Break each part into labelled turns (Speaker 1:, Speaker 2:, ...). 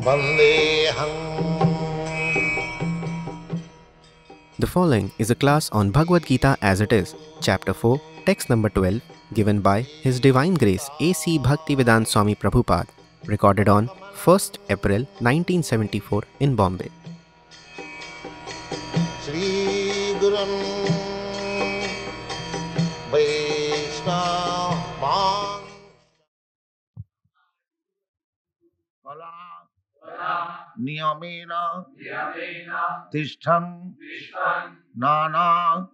Speaker 1: Vandeham.
Speaker 2: The following is a class on Bhagavad Gita as it is, Chapter 4, Text number 12, given by His Divine Grace A.C. Bhaktivedanta Swami Prabhupada, recorded on 1st April 1974 in Bombay.
Speaker 1: Shri Gurun Vaishnavan Kala Niyamena Tishtham Nana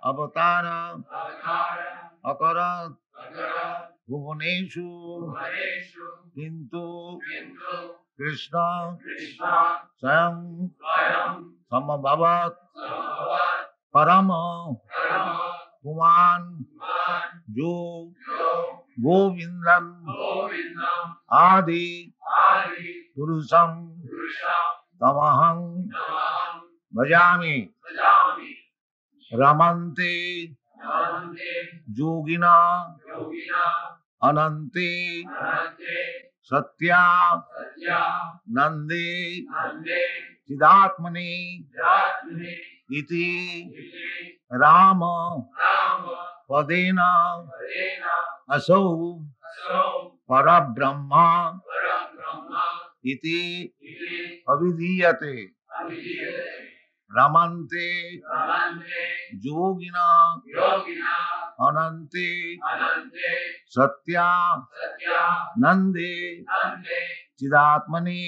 Speaker 1: Avatara Akarat Bhuvaneshu Kintu Krishna Swayam Samabhavat Parama Puman Jo Govindam Adi Purusam Tamaham Bhajami Ramante Yogina Anante Satya Nande Chidatmani Iti Rama Padena Asau Parabrahma Iti Avidiyate Ramante Yogina Anante Satya Nande Chidatmani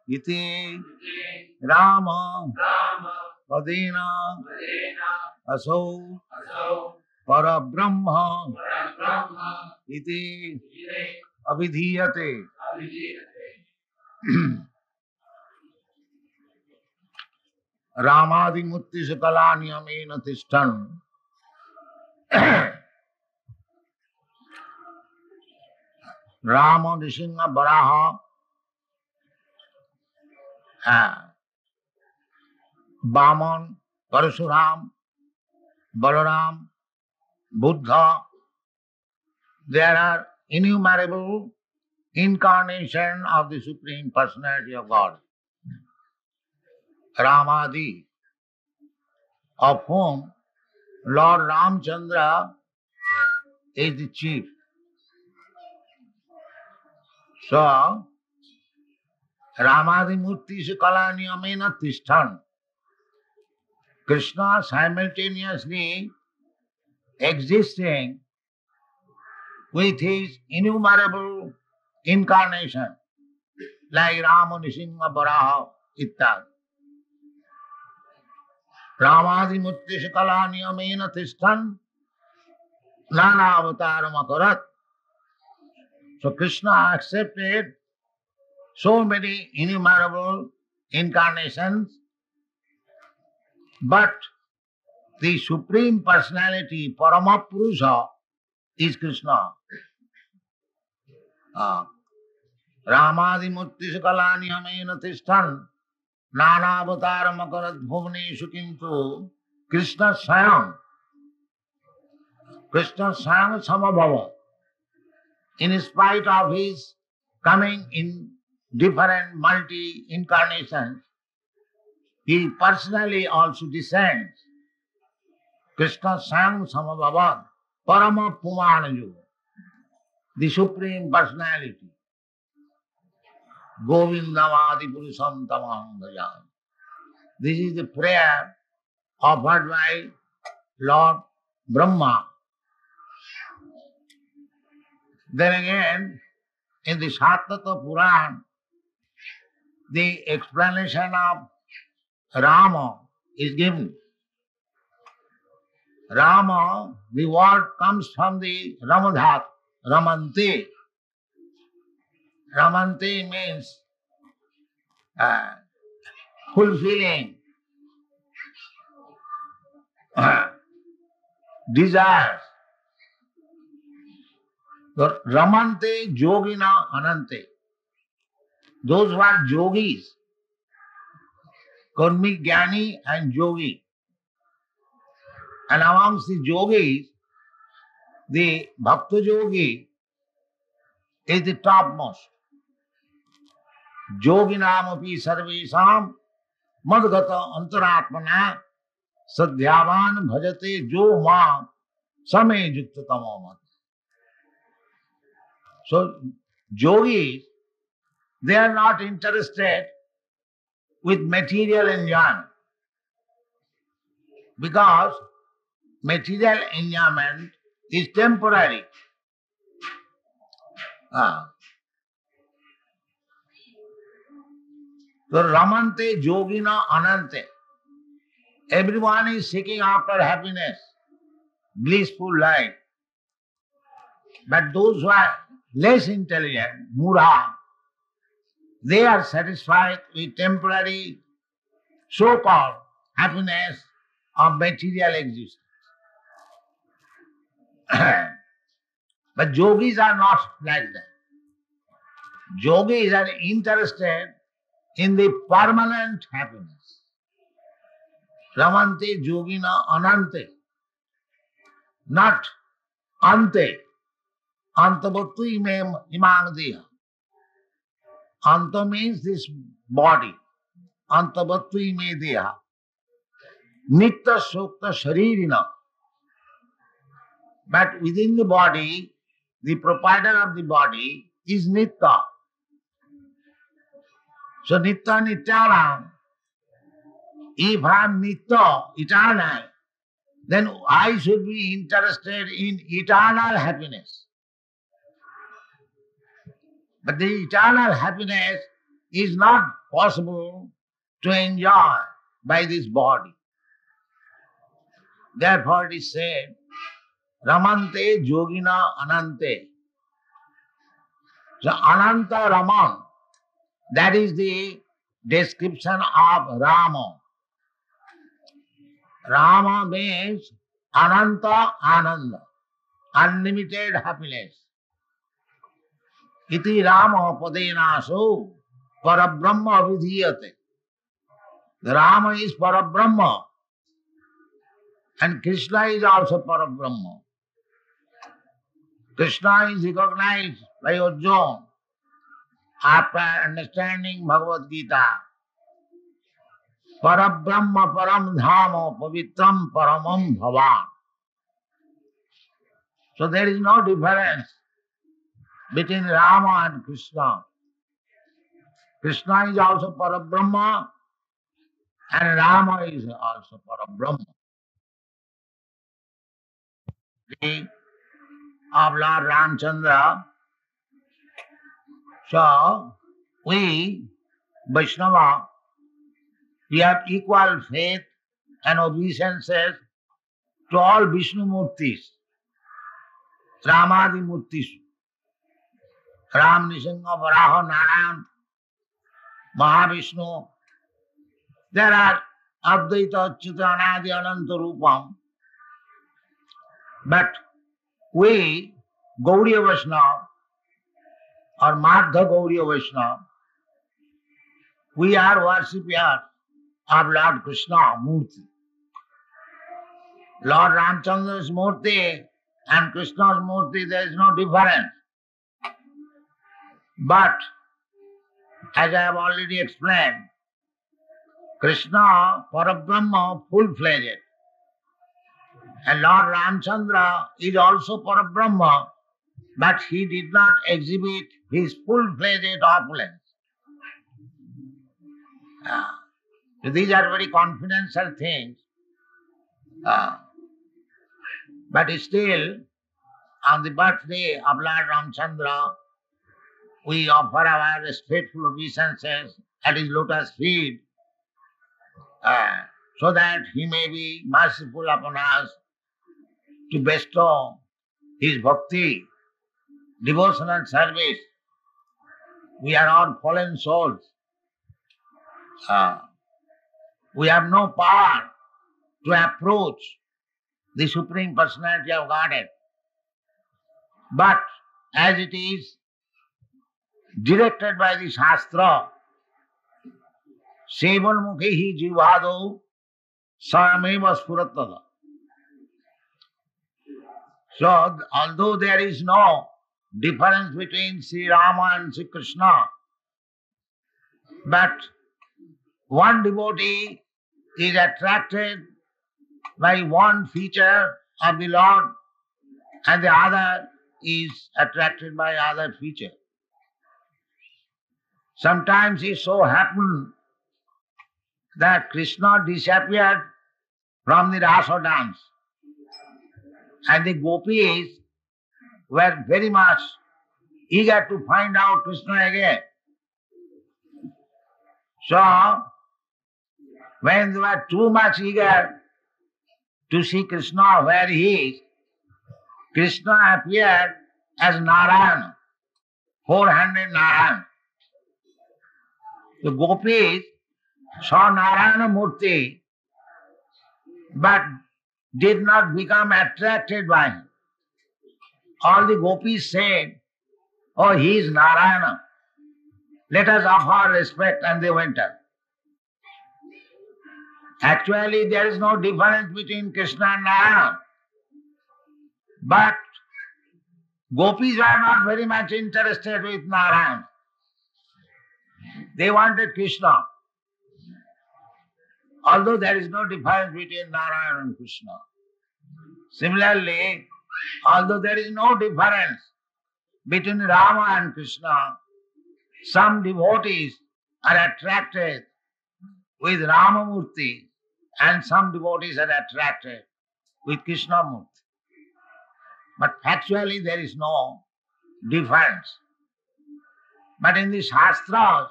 Speaker 1: Iti Rama Padena Asau Parabrahma Iti Avidhiyate. Ramadi Mutti Sakala Niyamena Tishtan. Rama Nishinga Baraha Baman, Parasuram, Balaram, Buddha. There are innumerable incarnations of the Supreme Personality of God. Ramadi, of whom Lord Ramchandra is the chief. So, Ramadi Murti Sakala Niyamena Tishtan. Krishna simultaneously existing with his innumerable incarnation, like Rama, Nishinga, Varaha, Ittad. Ramadi Murti Sakala Niyamena Tishtan Nana Avataram Akarat. So Krishna accepted so many innumerable incarnations, but the Supreme Personality, Paramapurusha, is Krishna. Ramadi Murti Sakalani Amena Tishtan Nana Avataram Akarat Bhuvneshu Kintu Krishna Swayam Samabhava. In spite of his coming in different multi-incarnations, he personally also descends. Krishna Swayam Samabhava Parama Pumanaju, the Supreme Personality. Govindamadi Purusam Tamaham Bhajami. This is the prayer offered by Lord Brahma. Then again, in the Sattata Puran, the explanation of Rama is given. Rama, the word comes from the Ramadhat, Ramante. Ramante means fulfilling desires. So, Ramante Yogina Anante. Those who are yogis, Karmik Jnani and Yogi. And amongst the yogis, the Bhakta Yogi is the topmost. Yoginamapi sarvesham madgata antaratmana sadhyavan bhajate jo mam same yukta tamo. So, yogis, they are not interested with material enjoyment because material enjoyment is temporary. So, Ramante Yogina Anante. Everyone is seeking after happiness, blissful life. But those who are less intelligent, Mura, they are satisfied with temporary so-called happiness of material existence. But yogis are not like that. Yogis are interested in the permanent happiness. Ramante yogina anante, not ante. Antavattu imang deha. Anta means this body. Antavattu ime deha. Nitta sukta sharirina. But within the body, the proprietor of the body is Nitta. So Nitta Nityanam. If I am Nitta, eternal, then I should be interested in eternal happiness. But the eternal happiness is not possible to enjoy by this body. Therefore it is said, Ramante Yogina Anante. So Ananta Raman, that is the description of Rama. Rama means Ananta Ananda, unlimited happiness. Iti Rama Padenaso Parabrahma Vidhiyate. The Rama is Parabrahma and Krishna is also Parabrahma. Krishna is recognized by Arjuna after understanding Bhagavad Gita. Parabrahma Param Dhama Pavitram Paramam Bhavan. So there is no difference between Rama and Krishna. Krishna is also Parabrahma and Rama is also Parabrahma. Of Lord Ramchandra. So, we, Vaishnava, we have equal faith and obeisances to all Vishnu Murtis, Ramadi Murtis, Ram, Nisingha, Varaha, Narayan, Mahavishnu. There are Advaita, Achyuta, Anadi, Ananta Rupam. But we, Gaudiya Vaishnava, or Madhya Gaudiya Vaishnava, we are worshippers of Lord Krishna Murti. Lord Ramchandra's Murti and Krishna's Murti, there is no difference. But, as I have already explained, Krishna, Parabrahma, full-fledged. And Lord Ramchandra is also Parabrahma, but he did not exhibit his full-fledged opulence. So these are very confidential things. But still, on the birthday of Lord Ramchandra, we offer our respectful obeisances at his lotus feet, so that he may be merciful upon us to bestow his bhakti, devotional service. We are all fallen souls. We have no power to approach the Supreme Personality of Godhead. But as it is directed by the Shastra, Sevan Mukhi Jivado Sameva Spuratada. So, although there is no difference between Sri Rama and Sri Krishna, But one devotee is attracted by one feature of the Lord and the other is attracted by other feature. Sometimes it so happened that Krishna disappeared from the Rasa dance and the gopis were very much eager to find out Krishna again. So, when they were too much eager to see Krishna where he is, Krishna appeared as Narayana, four-handed Narayana. The gopis saw Narayana Murti but did not become attracted by him. All the gopis said, "Oh, he is Narayana. Let us offer respect," and they went up. Actually, there is no difference between Krishna and Narayana. But gopis were not very much interested with Narayana. They wanted Krishna. Although there is no difference between Narayana and Krishna. Similarly, although there is no difference between Rama and Krishna, some devotees are attracted with Ramamurti and some devotees are attracted with Krishnamurti. But factually there is no difference. But in the Shastras,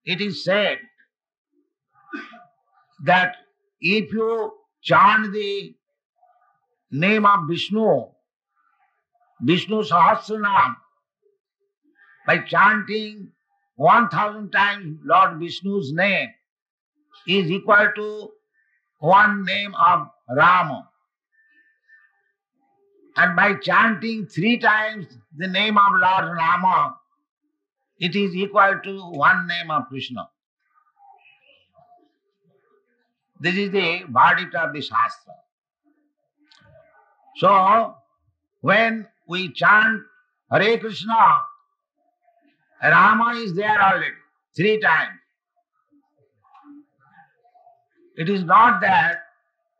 Speaker 1: it is said that if you chant the name of Vishnu, Vishnu Sahasranam, by chanting 1000 times Lord Vishnu's name is equal to one name of Rama. And by chanting 3 times the name of Lord Rama, it is equal to one name of Krishna. This is the verdict of the Shastra. So, when we chant Hare Krishna, Rama is there already 3 times. It is not that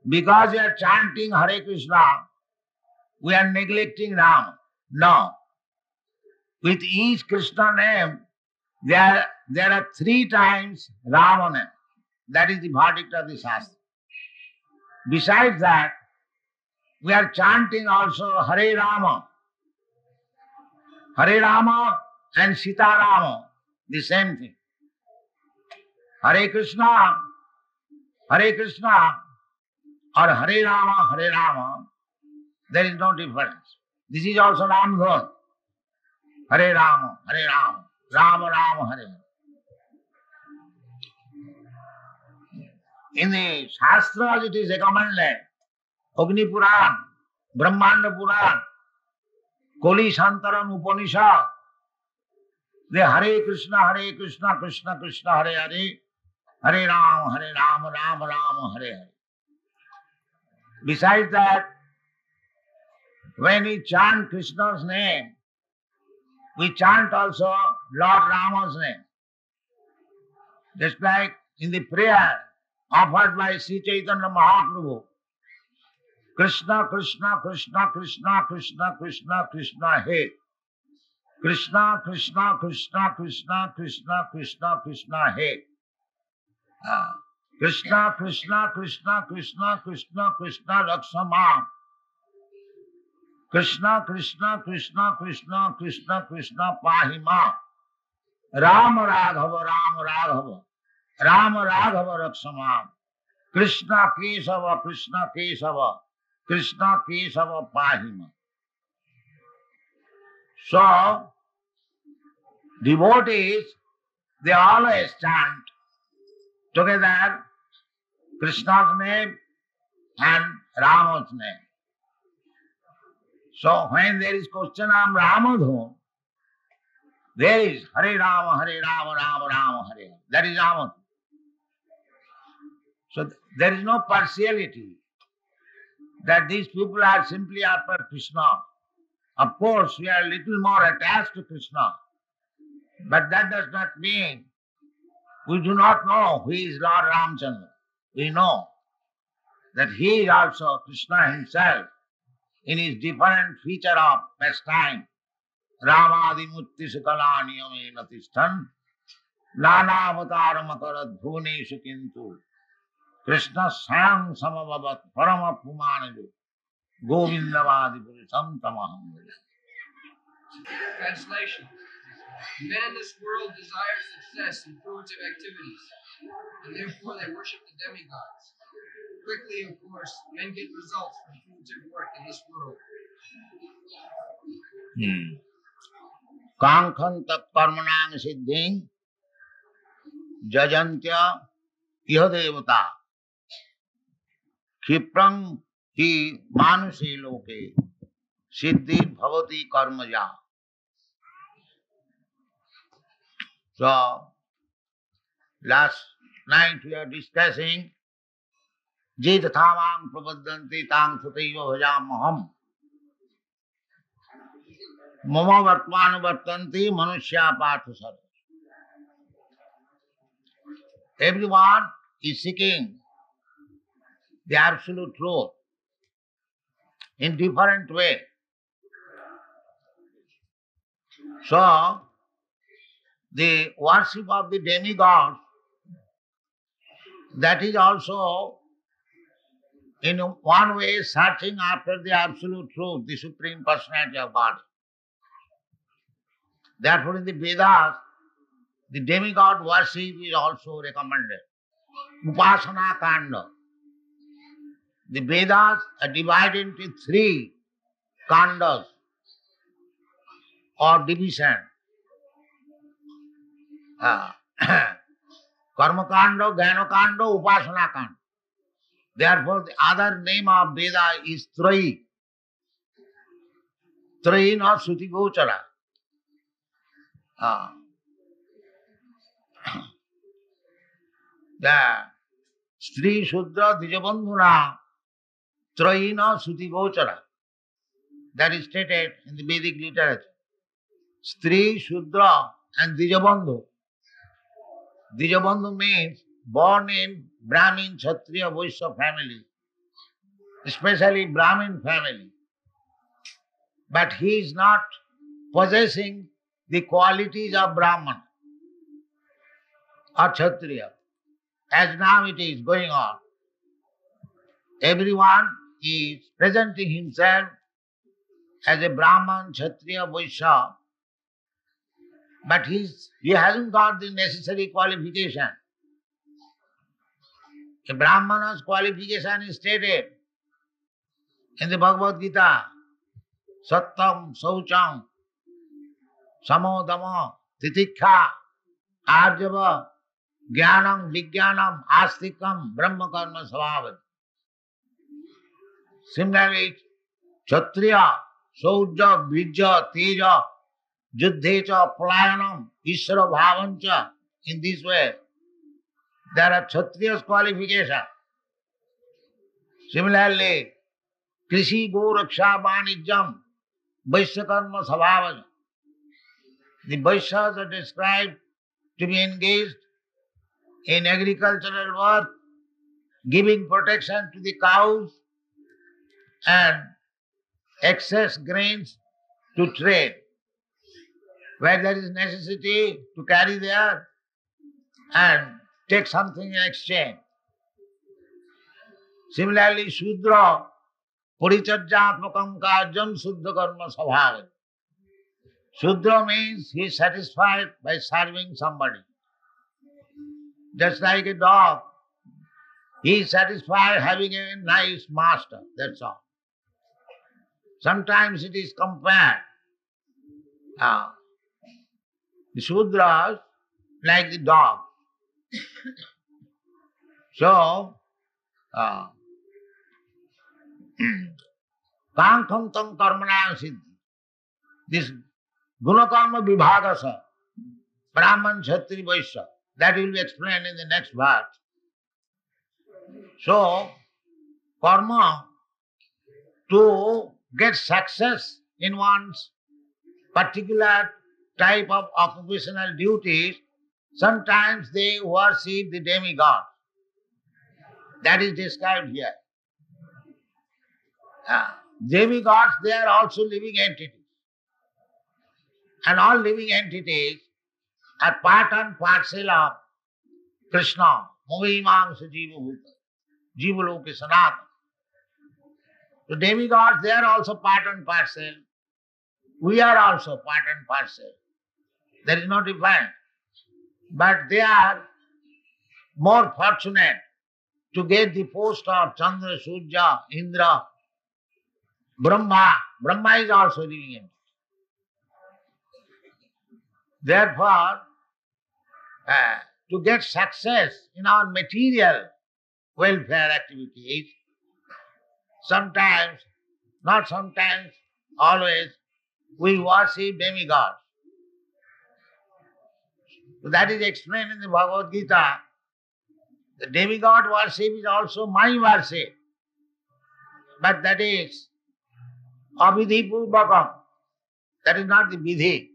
Speaker 1: because we are chanting Hare Krishna, we are neglecting Rama. No. With each Krishna name, there are 3 times Rama name. That is the verdict of the Shastra. Besides that, we are chanting also Hare Rama. Hare Rama and Sita Rama, the same thing. Hare Krishna or Hare Rama, there is no difference. This is also Ramdhan. Hare Rama, Rama Rama, Hare Hare. In the Shastras it is recommended, Agni Puran, Brahmanda Puran, Koli Santaran Upanishad, the Hare Krishna, Krishna Krishna, Hare Hare, Hare Rama, Rama Rama, Hare Hare. Besides that, when we chant Krishna's name, we chant also Lord Rama's name. Just like in the prayer offered by Sri Chaitanya Mahaprabhu, Krishna, Krishna, Krishna, Krishna, Krishna, Krishna, Krishna, He. Krishna, Krishna, Krishna, Krishna, Krishna, Krishna, Krishna, He. Krishna, Krishna, Krishna, Krishna, Krishna, Krishna, Rakshama. Krishna, Krishna, Krishna, Krishna, Krishna, Krishna, Pahima. Rama Radhava, Rama Radhava Rakshama. Krishna Kesava, Krishna Kesava, Krishna Kesava Pahima. So, devotees, they always chant together Krishna's name and Rama's name. So, when there is question of Ramadhan, there is Hare Rama, Rama Rama, Hare Hare. That is Ramadhan. So, there is no partiality that these people are simply after Krishna. Of course, we are a little more attached to Krishna, but that does not mean We do not know who is Lord Ramchandra. We know that he is also Krishna himself in his different feature of pastime. Ramadi Mutti Sukala Niyamena Tishtan Nana Avatar Makarat Bhuneshu Kintu Krishna Sayang Samabhavat Parama Pumanaju Govindavadi Purisam Tamaham.
Speaker 3: Translation. Men in this world desire success in fruitive activities, and therefore they worship the demigods. Quickly, of course, men get results from fruitive work in this world.
Speaker 1: Kankhanta Karmanang Siddhing Jajantya Iha Devata Khiprang Hi Manusi Loke Siddhi Bhavati Karmaja. So, last night we are discussing Jitathamang Prapadanti Tang Sataiva Bhajamaham Mama Vartmanu Vartanti Manushya Pathasara. Everyone is seeking the absolute truth in different way. So, the worship of the demigods, that is also in one way searching after the absolute truth, the Supreme Personality of God. Therefore in the Vedas, the demigod worship is also recommended. Upasana Kanda. The Vedas are divided into 3 kandas or division. Karma Kanda, Jnana Kanda, Upasana Kanda. Therefore the other name of Veda is Trayi. Trayi not Suti Gochara. The Stri Shudra Dijabandhuna Trayina Suti Gochara. That is stated in the Vedic literature. Stri, Shudra and Dijabandhu. Dijabandhu means born in Brahmin, Kshatriya, Vaishya family, especially Brahmin family. But he is not possessing the qualities of Brahman or Kshatriya, as now it is going on. Everyone is presenting himself as a Brahman, Kshatriya, Vaishya, but he hasn't got the necessary qualification. A Brahmana's qualification is stated in the Bhagavad Gita. Sattam, Saucham, Samodama, Titikha, Arjava, Jnanam, Vijnanam, Astikam, Brahma Karma Svabhat. Similarly, Kshatriya, Sauja, Vijja, Teja, Juddhecha, Palayanam, Ishvara Bhavancha. In this way, there are Kshatriya's qualification. Similarly, Krishi Go Raksha Vanijjam, Vaishya Karma Sabhavana. The Vaishyas are described to be engaged in agricultural work, giving protection to the cows and excess grains to trade, where there is necessity to carry there and take something in exchange. Similarly, Shudra, Purichajjatmakam kajam Suddha Karma Sabhavana. Shudra means he is satisfied by serving somebody. Just like a dog, he is satisfied having a nice master, that's all. Sometimes it is compared. The Shudras like the dog. So, Kankham tam karmanaya siddhi. This Gunakarma Vibhagasa, Brahman, Kshatri, Vaishya, that will be explained in the next verse. So, karma, to get success in one's particular type of occupational duties, Sometimes they worship the demigod. That is described here. Demigods, they are also living entities. And all living entities are part and parcel of Krishna. Movimangsa Jiva Bhuta. Jiva Loka Sanatana. The demigods, they are also part and parcel. We are also part and parcel. There is no difference. But they are more fortunate to get the post of Chandra, Surya, Indra, Brahma. Brahma is also living entity. Therefore, to get success in our material welfare activities, sometimes, not sometimes, always, we worship demigods. So that is explained in the Bhagavad Gita. The demigod worship is also my worship. But that is avidhi purvakam. That is not the vidhi.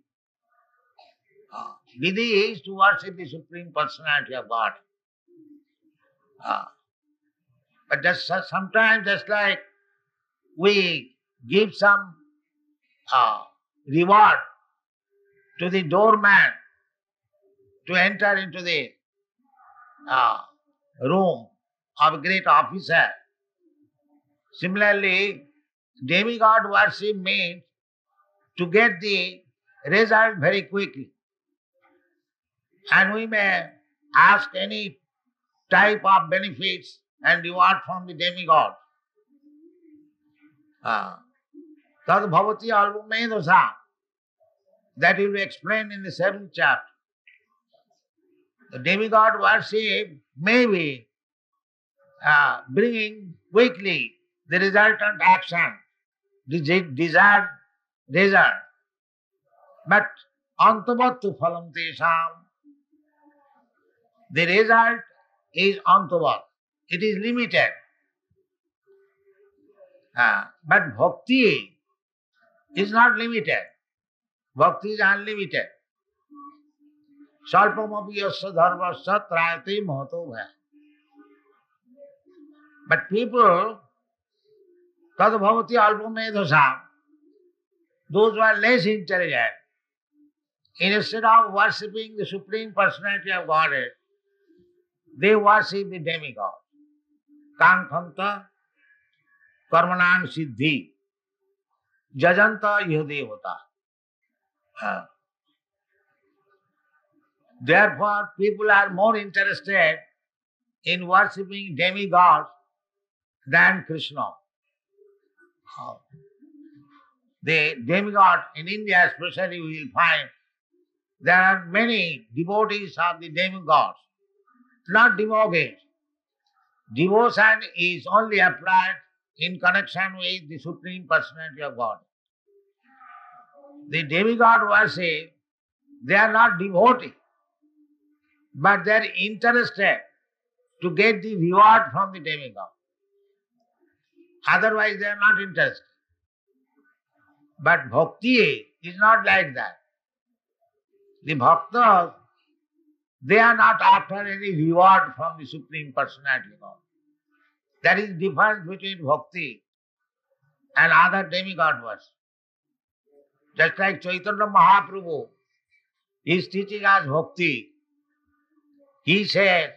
Speaker 1: Vidhi is to worship the Supreme Personality of God. But just sometimes, just like we give some reward to the doorman to enter into the room of a great officer. Similarly, demigod worship means to get the result very quickly. And we may ask any type of benefits and reward from the demigod. Tad bhavati albumedosa. That will be explained in the 7th chapter. The demigod worship may be bringing quickly the resultant action, the desired result. But antavattu phalam tesham. The result is antavat. It is limited. But bhakti is not limited. Bhakti is unlimited. Salpamapi yasya dharmasya trayate mahato bhaya. But people, tad bhavati alpamedhasam, those who are less intelligent, instead of worshipping the Supreme Personality of Godhead, they worship the demigod. Kankhanta karmanang siddhi jajanta yadevata. Therefore, people are more interested in worshipping demigods than Krishna. The demigod in India especially we will find there are many devotees of the demigods, not devotees. Devotion is only applied in connection with the Supreme Personality of God. The demigod worship, they are not devotees, but they are interested to get the reward from the demigod. Otherwise they are not interested. But bhakti is not like that. The bhaktas, they are not after any reward from the Supreme Personality of God. That is the difference between bhakti and other demigod worship. Just like Chaitanya Mahaprabhu is teaching us bhakti. He says,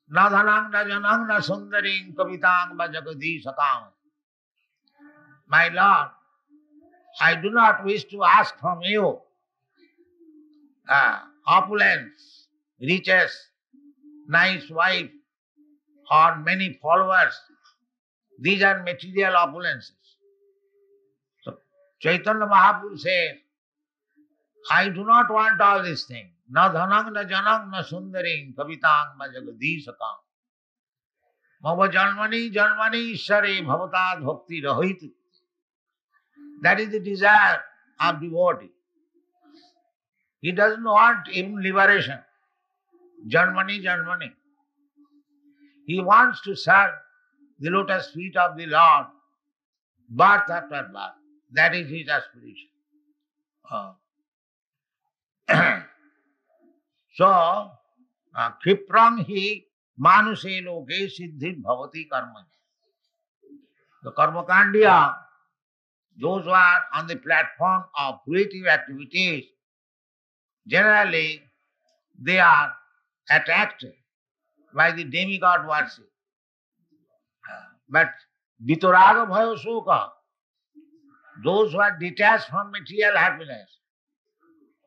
Speaker 1: na dhanang na janang na sundaring kavitang va jagadishakam. My Lord, I do not wish to ask from you opulence, riches, nice wife, or many followers. These are material opulences. So Chaitanya Mahaprabhu says, I do not want all these things. Na dhanang na janang na sundaring kavitang ma jagadishakam. Mava janmani janmani ishare bhavatad bhakti rahit. That is the desire of devotee. He doesn't want even liberation. Janmani, janmani. He wants to serve the lotus feet of the Lord, birth after birth. That is his aspiration. So, Khiprang hi manuse loke siddhi bhavati karma. The Karmakandiya, those who are on the platform of creative activities, generally they are attracted by the demigod worship. But Vitaraga Bhaya Soka, those who are detached from material happiness,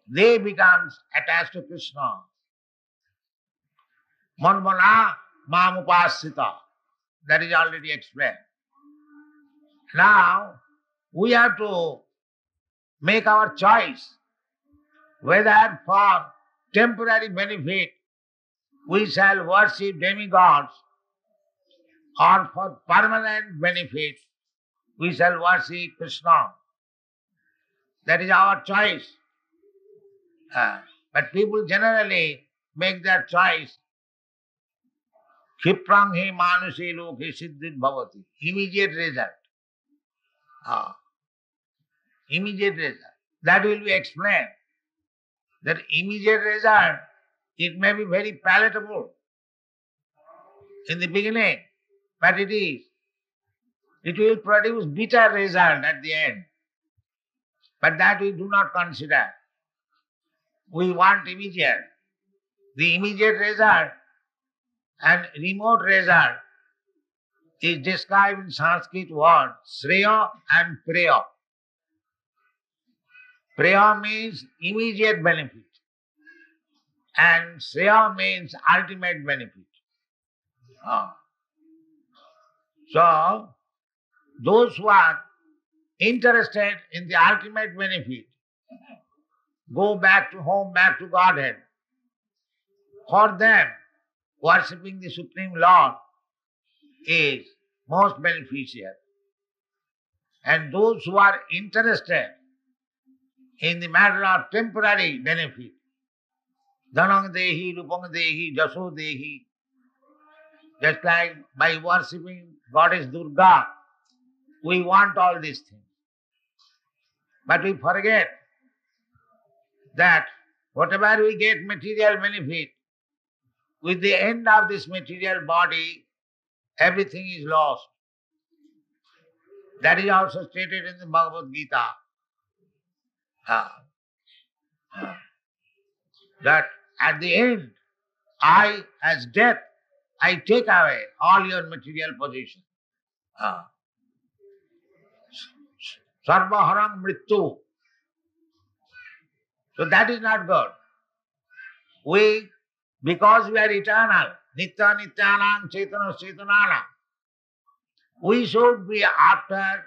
Speaker 1: they become attached to Krishna. Manmana Mamupasita, that is already explained. Now, we have to make our choice whether for temporary benefit we shall worship demigods or for permanent benefit we shall worship Krishna. That is our choice. But people generally make their choice. Khiprang hi manuse loke siddhit bhavati. Immediate result. Immediate result. That will be explained. That immediate result, it may be very palatable in the beginning, but it will produce bitter result at the end. But that we do not consider. We want immediate. The immediate result and remote result is described in Sanskrit word Shreya and Preya. Preya means immediate benefit and Shreya means ultimate benefit. So, those who are interested in the ultimate benefit go back to home, back to Godhead. For them, worshipping the Supreme Lord is most beneficial. And those who are interested in the matter of temporary benefit, dhanang dehi, rupang dehi, jaso dehi, just like by worshipping Goddess Durga, we want all these things. But we forget that whatever we get material benefit, with the end of this material body, everything is lost. That is also stated in the Bhagavad Gita. That at the end, I, as death, I take away all your material possession. Sarvaharang mrityu. So that is not good. Because we are eternal, nitya nityanam chetana chetanana, we should be after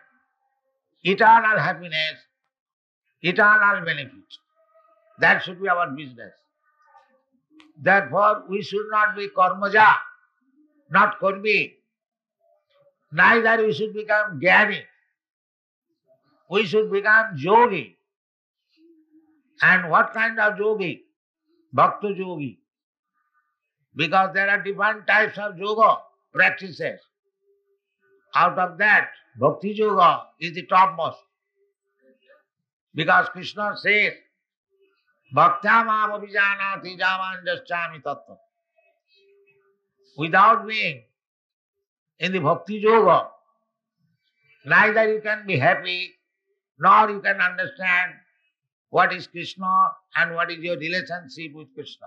Speaker 1: eternal happiness, eternal benefit. That should be our business. Therefore, we should not be karmaja, not karmi. Neither we should become jnani. We should become yogi. And what kind of yogi? Bhakta yogi. Because there are different types of yoga practices. Out of that, bhakti yoga is the topmost. Because Krishna says, Bhaktya mam abhijanati javan jaschami tattva. Without being in the bhakti yoga, neither you can be happy, nor you can understand what is Krishna and what is your relationship with Krishna.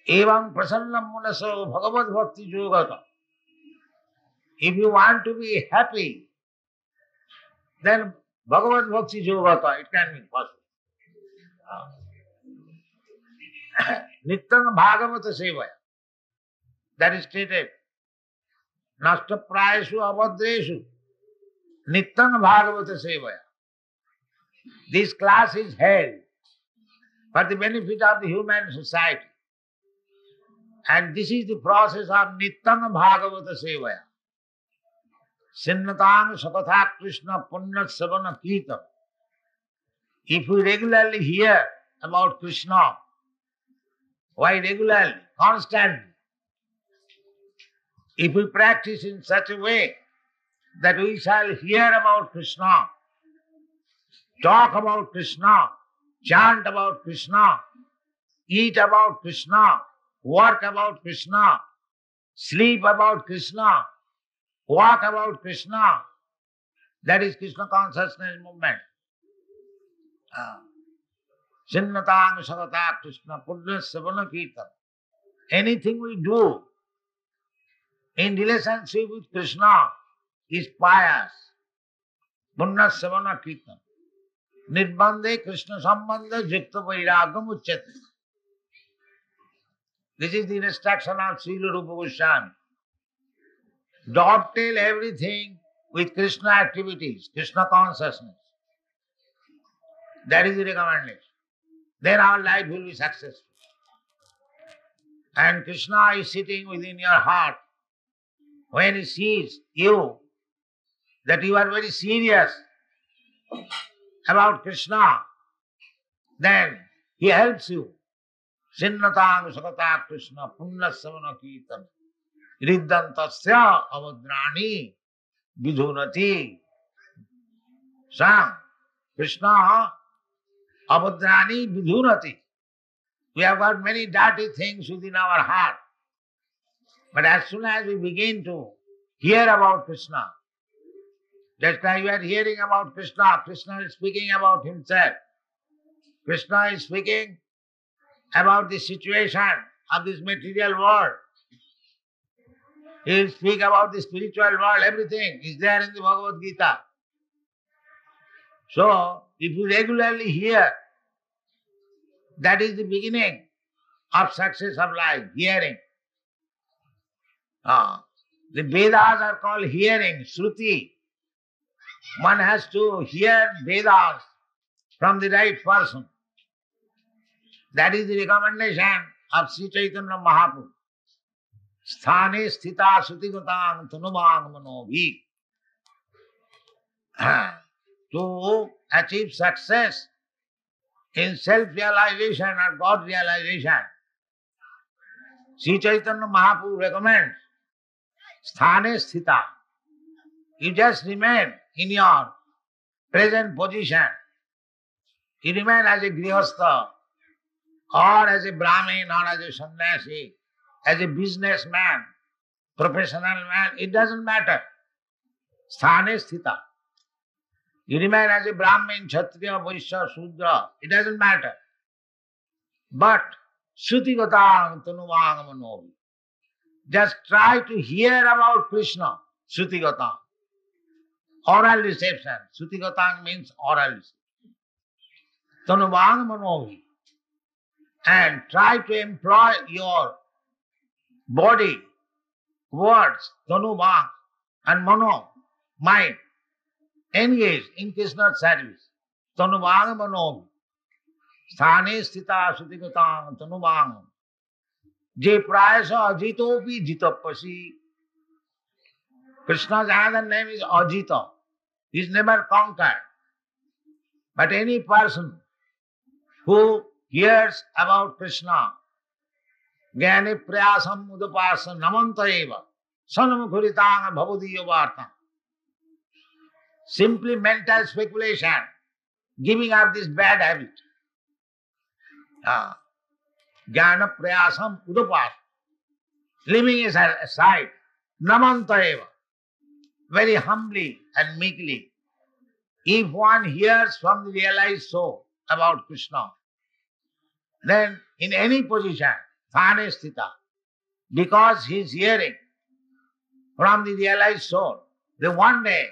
Speaker 1: Evam prasannam munaso bhagavad bhakti yogata. If you want to be happy, then Bhagavad Bhakti Yogata, it can be possible. Nityam Bhagavata Sevaya. That is stated. Nasta Prayashu Abhadreshu. Nityam Bhagavata Sevaya. This class is held for the benefit of the human society. And this is the process of Nityam Bhagavata Sevaya. Sinnatang Sakatha Krishna Punya Savana Kirtan. If we regularly hear about Krishna, why regularly? Constantly. If we practice in such a way that we shall hear about Krishna, talk about Krishna, chant about Krishna, eat about Krishna, work about Krishna, sleep about Krishna, walk about Krishna. That is Krishna consciousness movement. Chinnatang Sagata Krishna Punya Savana Kirtan. Anything we do in relationship with Krishna is pious. Punya Savana Kirtan. Nirbandhe Krishna Sambandha Jikta Vairagam Uchyate. This is the instruction of Srila Rupa Goswami. Dovetail everything with Krishna activities, Krishna consciousness. That is the recommendation. Then our life will be successful. And Krishna is sitting within your heart. When he sees you, that you are very serious about Krishna, then he helps you. Sinnatang Sakata Krishna Punna Savana Kirtan Riddantasya Avadrani Vidhunati. Sam, Krishna Avadrani Vidhunati. We have got many dirty things within our heart. But as soon as we begin to hear about Krishna, just like we are hearing about Krishna, Krishna is speaking about himself. Krishna is speaking about the situation of this material world. He will speak about the spiritual world, everything is there in the Bhagavad Gita. So, if you regularly hear, that is the beginning of success of life, hearing. The Vedas are called hearing, Shruti. One has to hear Vedas from the right person. That is the recommendation of Sri Chaitanya Mahaprabhu. Sthane sthita sutigatang tanubang manobhi. To achieve success in self-realization or God-realization, Sri Chaitanya Mahaprabhu recommends sthane sthita. You just remain in your present position. You remain as a grihastha, or as a Brahmin, or as a sannyasi, as a businessman, professional man, it doesn't matter. Sthane sthita. You remain as a Brahmin, Kshatriya, Vaishya, Shudra, it doesn't matter. But Shruti-gatang tanuvang manovi. Just try to hear about Krishna, Shruti-gatang. Oral reception. Shruti-gatang means oral reception. Tanuvang manovi. And try to employ your body, words, tanuvang, and mano, mind. Engage in Krishna's service. Tanuvang manovi. Sthane sthita shruti-gatang tanuvang. Je prayasa ajitopi jitapasi. Krishna's another name is Ajita. He is never conquered. But any person who hears about Krishna, Jnani prayasam udapasa namanta eva sanamukhuritang bhavadiya vartam. Simply mental speculation, giving up this bad habit. Jnana prayasam udapasa. Leaving it aside, namanta eva. Very humbly and meekly. If one hears from the realized soul about Krishna, then in any position, thane sthita, because he is hearing from the realized soul, then one day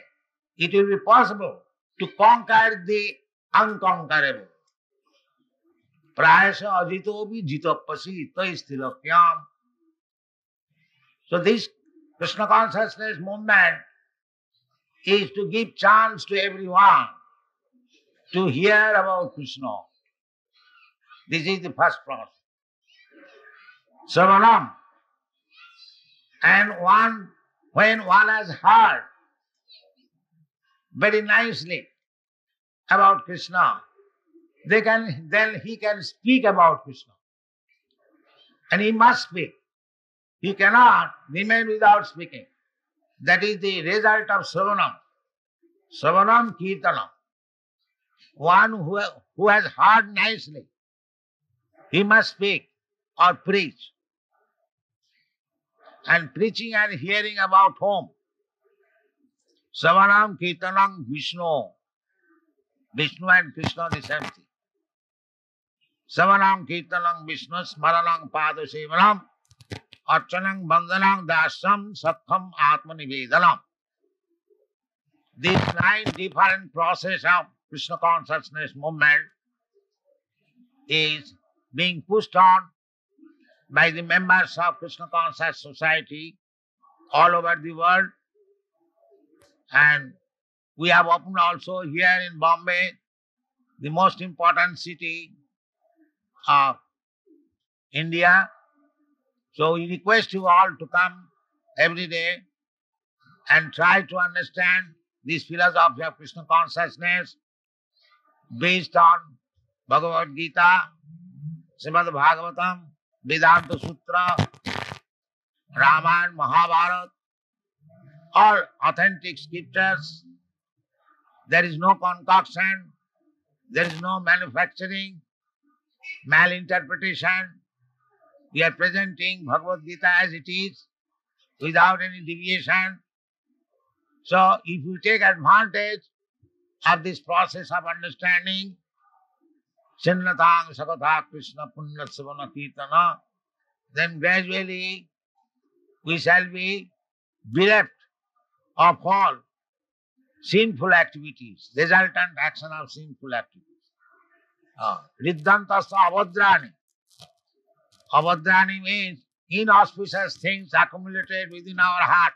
Speaker 1: it will be possible to conquer the unconquerable. Prayasa ajitopi jitapasi taisthirakyam. So this Krishna consciousness movement is to give chance to everyone to hear about Krishna. This is the first process. Sravanam. And when one has heard very nicely about Krishna, then he can speak about Krishna. And he must speak. He cannot remain without speaking. That is the result of Sravanam. Sravanam Kirtanam. One who has heard nicely he must speak or preach. And preaching and hearing about whom? Savanam Kirtanam Vishnu. Vishnu and Krishna the same thing. Savanam Kirtanam Vishnu Smaranam Padasevanam Archanam Bandhanam Dasam Sakham Atmanivedanam. These 9 different process of Krishna consciousness movement is being pushed on by the members of Krishna Conscious Society all over the world. And we have opened also here in Bombay, the most important city of India. So we request you all to come every day and try to understand this philosophy of Krishna consciousness based on Bhagavad Gita, Srimad Bhagavatam, Vedanta Sutra, Ramayana, Mahabharata, all authentic scriptures. There is no concoction, there is no manufacturing, malinterpretation. We are presenting Bhagavad Gita as it is, without any deviation. So if you take advantage of this process of understanding, Chinnatang Sakatha Krishna Punyat Savana Kirtana, then gradually we shall be bereft of all sinful activities, resultant action of sinful activities. Riddhantasta avadrani. Avadrani means inauspicious things accumulated within our heart.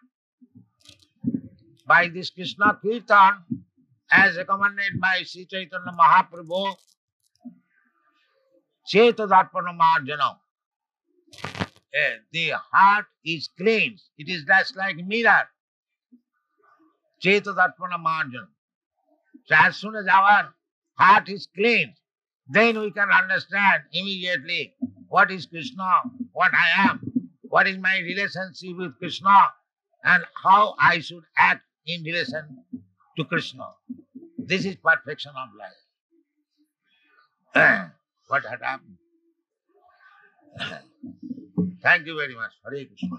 Speaker 1: By this Krishna Kirtan, as recommended by Sri Chaitanya Mahaprabhu, Chetadharpana Marjanam. The heart is cleansed. It is just like a mirror. Chetadharpana Marjanam. So as soon as our heart is cleansed, then we can understand immediately what is Krishna, what I am, what is my relationship with Krishna, and how I should act in relation to Krishna. This is perfection of life. What had happened? Thank you very much. Hare Krishna.